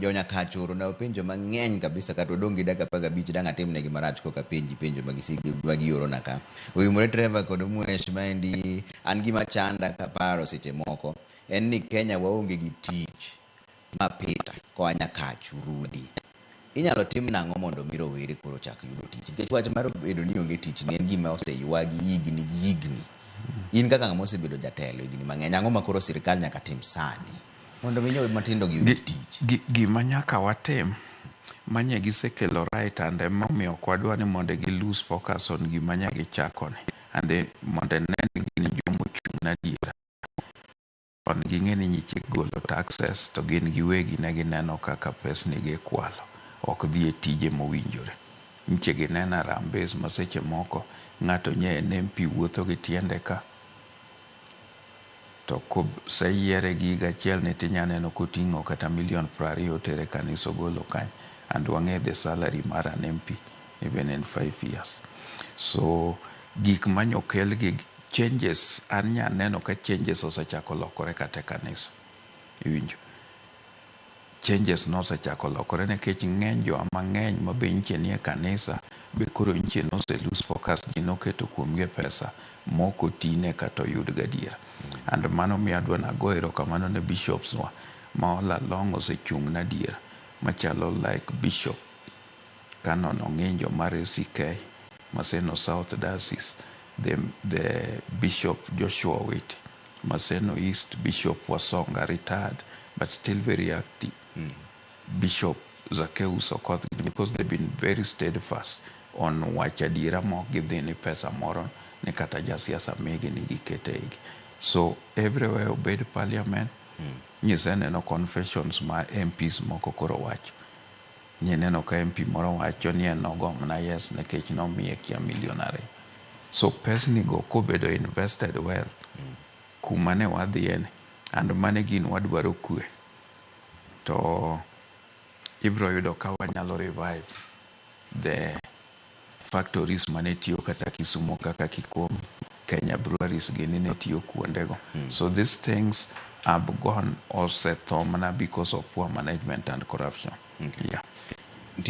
jonya kachoro na penjo mang'eny kabisa kata odong' gi dakika 15 dang' atimnegi marach koka penjo magiorona ka. Oyumore Trevor kod Mwesh maendi, an gima chanda kaparo seche moko en ni Kenya waonge gi tich mapita koa Nyakachu rudi. Inyalo tim nang'o mondo mi rowere koro chak yudo tich? Nikech wach mar bedo ni onge tich ni en gima oseywagi higni gi higni. In kaka ng'ama osebedo jatelo higni mang'eny, ang'o ma koro sirikal nyaka tim sani mondo mi jogo matindo giyud tich? Gima nyaka watim manye gisekelo right and emomiyo ok wadwa ni mondo gi lose focus on gima nya gichakoni and mondo ne gin jomochung' n'adiera on ging'e ni nyiche golo taxes to gin giwegi ne gineno kaka pesni gikwalo ok dhi e tije mowinjore. Nyiche gineno Harambee ma seche moko ng'ato nye en MP wuotho gi tiende ka to seyiere gi gachiel ni tinya neno koting'o kata $20,000 tere kanisa golo kany and wang'e the salary mar an MP even in 5 years. So gik manyokel gi changes an nya neno ka changes osechako lokore kata kanisa. Iwinjo changes nosechako lokore nikech ng'eny jo mang'eny ma be nche nie kanisa be koro nche nose lose focus ji noketo kuomgi pesa moko tine kata oyud gadiera. And mano mi adwa nago erokamano ne bishops wa ma all along osechung' n'adiera machalo like Bishop Canon Ong'injo mar CK Maseno South Diocese, the Bishop Joshua Wit Maseno East, Bishop Wasonga retired but still very active, Bishop Zacchaeus Okoth, because they've been very steadfast on wacho adiera mok gidhi ni pesa moro ni kata jasiasa migi ni giketegi. So everywhere obed parliament, nyise neno confessions ma MPs moko koro wacho. Nye neno ka MP moro wacho ni en ogomna yes nekech nomiye kia $1 million. So pesni go kobedo invested well, kumane wadhiene and mane gin wadwaro kwe, to ibro yudo ka wanyalo revive the factories mane tiyo kata Kisumu kaka Kikomi, Kenya breweries gini ne tiyo kuondego. So these things have gone also mana because of poor management and corruption. Okay. Yeah.